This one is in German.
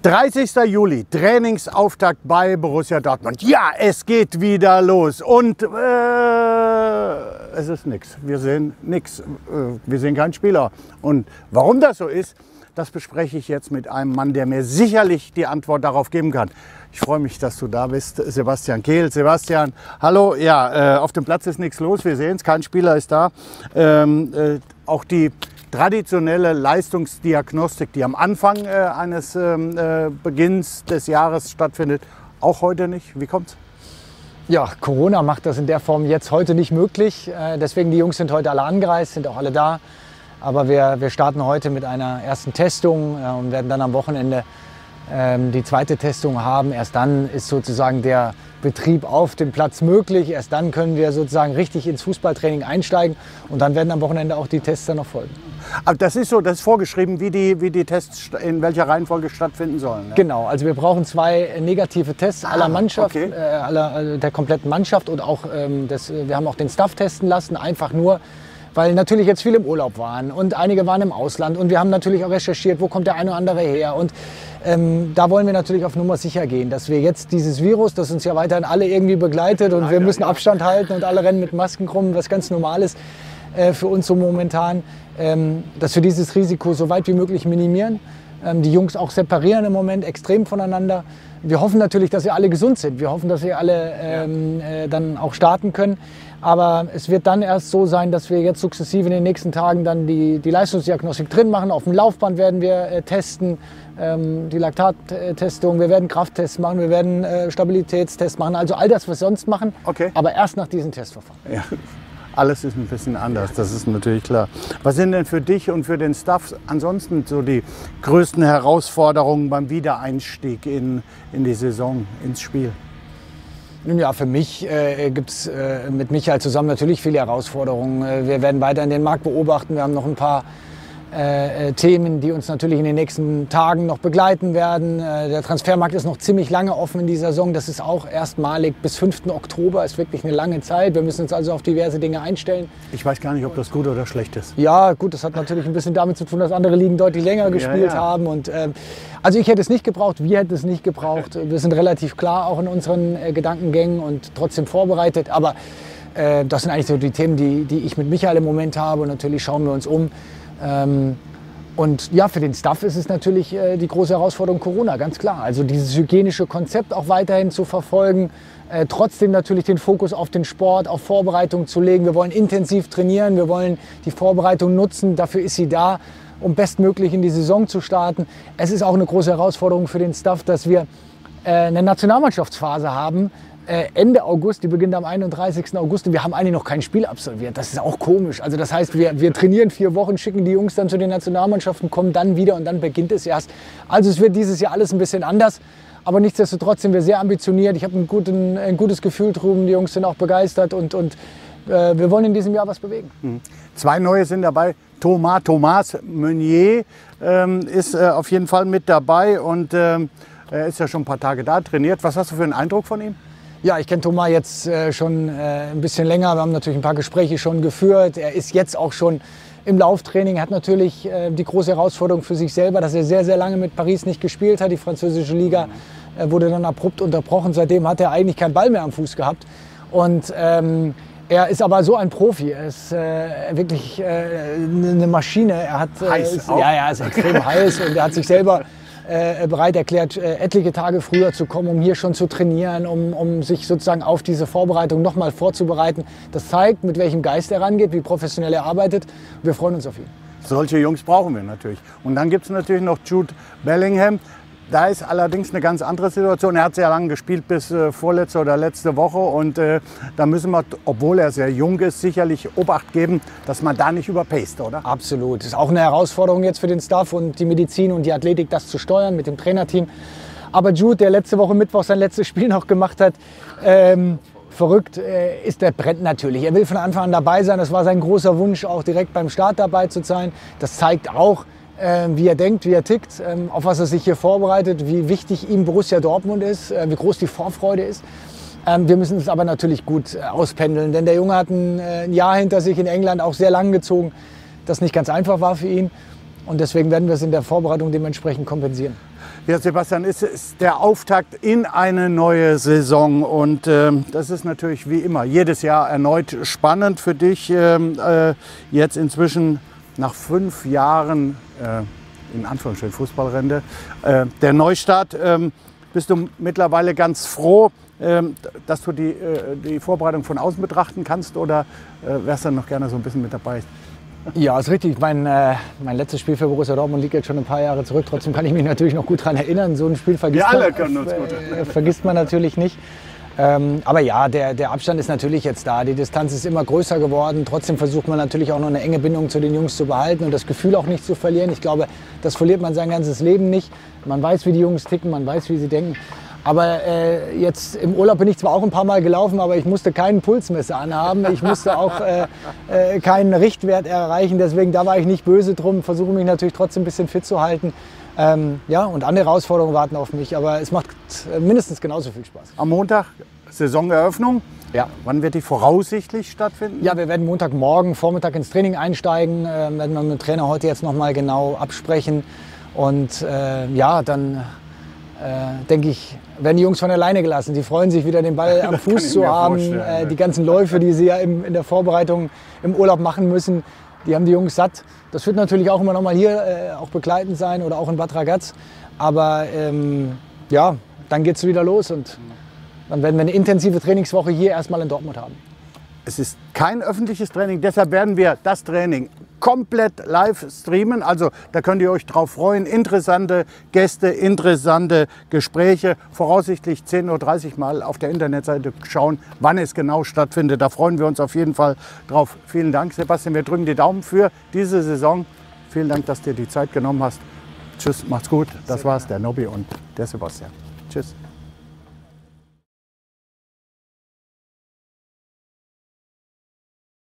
30. Juli, Trainingsauftakt bei Borussia Dortmund. Ja, es geht wieder los und es ist nichts. Wir sehen nichts. Wir sehen keinen Spieler. Und warum das so ist, das bespreche ich jetzt mit einem Mann, der mir sicherlich die Antwort darauf geben kann. Ich freue mich, dass du da bist, Sebastian Kehl. Sebastian, hallo. Ja, auf dem Platz ist nichts los. Wir sehen es, kein Spieler ist da. Auch die traditionelle Leistungsdiagnostik, die am Anfang eines Beginns des Jahres stattfindet, auch heute nicht. Wie kommt's? Ja, Corona macht das in der Form jetzt heute nicht möglich. Deswegen die Jungs sind heute alle angereist, sind auch alle da. Aber wir starten heute mit einer ersten Testung und werden dann am Wochenende die zweite Testung haben. Erst dann ist sozusagen der Betrieb auf dem Platz möglich. Erst dann können wir sozusagen richtig ins Fußballtraining einsteigen. Und dann werden am Wochenende auch die Tests dann noch folgen. Aber das ist so, das ist vorgeschrieben, wie die Tests in welcher Reihenfolge stattfinden sollen. Ne? Genau, also wir brauchen 2 negative Tests aller Mannschaft, okay. Der kompletten Mannschaft und auch wir haben auch den Staff testen lassen, einfach nur, weil natürlich jetzt viele im Urlaub waren und einige waren im Ausland und wir haben natürlich auch recherchiert, wo kommt der eine oder andere her und da wollen wir natürlich auf Nummer sicher gehen, dass wir jetzt dieses Virus, das uns ja weiterhin alle irgendwie begleitet und wir müssen Abstand halten und alle rennen mit Masken rum, was ganz normal ist für uns so momentan, dass wir dieses Risiko so weit wie möglich minimieren. Die Jungs auch separieren im Moment extrem voneinander. Wir hoffen natürlich, dass wir alle gesund sind. Wir hoffen, dass wir alle dann auch starten können. Aber es wird dann erst so sein, dass wir jetzt sukzessive in den nächsten Tagen dann die Leistungsdiagnostik drin machen. Auf dem Laufband werden wir testen, die Laktattestung, wir werden Krafttests machen, wir werden Stabilitätstests machen. Also all das, was wir sonst machen, aber erst nach diesen Testverfahren. Ja. Alles ist ein bisschen anders, das ist natürlich klar. Was sind denn für dich und für den Staff ansonsten so die größten Herausforderungen beim Wiedereinstieg in die Saison, ins Spiel? Nun ja, für mich gibt es mit Michael zusammen natürlich viele Herausforderungen. Wir werden weiter den Markt beobachten. Wir haben noch ein paar Themen, die uns natürlich in den nächsten Tagen noch begleiten werden. Der Transfermarkt ist noch ziemlich lange offen in dieser Saison. Das ist auch erstmalig bis 5. Oktober, ist wirklich eine lange Zeit. Wir müssen uns also auf diverse Dinge einstellen. Ich weiß gar nicht, ob das gut oder schlecht ist. Ja, gut, das hat natürlich ein bisschen damit zu tun, dass andere Ligen deutlich länger gespielt haben. Und, also ich hätte es nicht gebraucht, wir hätten es nicht gebraucht. Wir sind relativ klar auch in unseren Gedankengängen und trotzdem vorbereitet. Aber das sind eigentlich so die Themen, die ich mit Michael im Moment habe. Und natürlich schauen wir uns um. Und ja, für den Staff ist es natürlich die große Herausforderung Corona, ganz klar. Also dieses hygienische Konzept auch weiterhin zu verfolgen, trotzdem natürlich den Fokus auf den Sport, auf Vorbereitung zu legen. Wir wollen intensiv trainieren, wir wollen die Vorbereitung nutzen, dafür ist sie da, um bestmöglich in die Saison zu starten. Es ist auch eine große Herausforderung für den Staff, dass wir eine Nationalmannschaftsphase haben, Ende August, die beginnt am 31. August und wir haben eigentlich noch kein Spiel absolviert. Das ist auch komisch. Also das heißt, wir trainieren 4 Wochen, schicken die Jungs dann zu den Nationalmannschaften, kommen dann wieder und dann beginnt es erst. Also es wird dieses Jahr alles ein bisschen anders. Aber nichtsdestotrotz sind wir sehr ambitioniert. Ich habe ein gutes Gefühl drüben. Die Jungs sind auch begeistert und wir wollen in diesem Jahr was bewegen. 2 neue sind dabei. Thomas Meunier ist auf jeden Fall mit dabei und er ist ja schon ein paar Tage da, trainiert. Was hast du für einen Eindruck von ihm? Ja, ich kenne Thomas jetzt schon ein bisschen länger. Wir haben natürlich ein paar Gespräche schon geführt. Er ist jetzt auch schon im Lauftraining. Er hat natürlich die große Herausforderung für sich selber, dass er sehr, sehr lange mit Paris nicht gespielt hat. Die französische Liga wurde dann abrupt unterbrochen. Seitdem hat er eigentlich keinen Ball mehr am Fuß gehabt. Und er ist aber so ein Profi. Er ist wirklich eine Maschine. Er hat, heiß er ist extrem heiß und er hat sich selber bereit erklärt, etliche Tage früher zu kommen, um hier schon zu trainieren, um sich sozusagen auf diese Vorbereitung nochmal vorzubereiten. Das zeigt, mit welchem Geist er rangeht, wie professionell er arbeitet. Wir freuen uns auf ihn. Solche Jungs brauchen wir natürlich. Und dann gibt es natürlich noch Jude Bellingham. Da ist allerdings eine ganz andere Situation. Er hat sehr lange gespielt, bis vorletzte oder letzte Woche. Und da müssen wir, obwohl er sehr jung ist, sicherlich Obacht geben, dass man da nicht überpaced, oder? Absolut. Das ist auch eine Herausforderung jetzt für den Staff und die Medizin und die Athletik, das zu steuern mit dem Trainerteam. Aber Jude, der letzte Woche Mittwoch sein letztes Spiel noch gemacht hat, verrückt ist, der brennt natürlich. Er will von Anfang an dabei sein. Das war sein großer Wunsch, auch direkt beim Start dabei zu sein. Das zeigt auch, wie er denkt, wie er tickt, auf was er sich hier vorbereitet, wie wichtig ihm Borussia Dortmund ist, wie groß die Vorfreude ist. Wir müssen es aber natürlich gut auspendeln, denn der Junge hat ein Jahr hinter sich in England, auch sehr lang gezogen, das nicht ganz einfach war für ihn. Und deswegen werden wir es in der Vorbereitung dementsprechend kompensieren. Ja, Sebastian, es ist der Auftakt in eine neue Saison und das ist natürlich wie immer jedes Jahr erneut spannend für dich. Jetzt inzwischen nach 5 Jahren, in Anführungsstrichen Fußballrente, der Neustart. Bist du mittlerweile ganz froh, dass du die Vorbereitung von außen betrachten kannst oder wärst du noch gerne so ein bisschen mit dabei? Ja, ist richtig. Mein letztes Spiel für Borussia Dortmund liegt jetzt schon ein paar Jahre zurück. Trotzdem kann ich mich natürlich noch gut daran erinnern. So ein Spiel vergisst man natürlich nicht. Aber ja, der Abstand ist natürlich jetzt da. Die Distanz ist immer größer geworden. Trotzdem versucht man natürlich auch noch eine enge Bindung zu den Jungs zu behalten und das Gefühl auch nicht zu verlieren. Ich glaube, das verliert man sein ganzes Leben nicht. Man weiß, wie die Jungs ticken, man weiß, wie sie denken. Aber jetzt im Urlaub bin ich zwar auch ein paar Mal gelaufen, aber ich musste keinen Pulsmesser anhaben. Ich musste auch keinen Richtwert erreichen. Deswegen, da war ich nicht böse drum. Versuche mich natürlich trotzdem ein bisschen fit zu halten. Ja, und andere Herausforderungen warten auf mich. Aber es macht mindestens genauso viel Spaß. Am Montag Saisoneröffnung. Ja. Wann wird die voraussichtlich stattfinden? Ja, wir werden Montagmorgen, Vormittag ins Training einsteigen. Werden wir mit dem Trainer heute jetzt noch mal genau absprechen. Und ja, dann denke ich, werden die Jungs von alleine gelassen. Die freuen sich wieder, den Ball am Fuß zu haben. Die ganzen Läufe, die sie ja in der Vorbereitung im Urlaub machen müssen, die haben die Jungs satt. Das wird natürlich auch immer noch mal hier auch begleitend sein oder auch in Bad Ragaz. Aber ja, dann geht es wieder los und dann werden wir eine intensive Trainingswoche hier erstmal in Dortmund haben. Es ist kein öffentliches Training, deshalb werden wir das Training komplett live streamen. Also da könnt ihr euch drauf freuen. Interessante Gäste, interessante Gespräche. Voraussichtlich 10:30 Uhr mal auf der Internetseite schauen, wann es genau stattfindet. Da freuen wir uns auf jeden Fall drauf. Vielen Dank, Sebastian. Wir drücken die Daumen für diese Saison. Vielen Dank, dass du dir die Zeit genommen hast. Tschüss, macht's gut. Das war's, der Nobby und der Sebastian. Tschüss.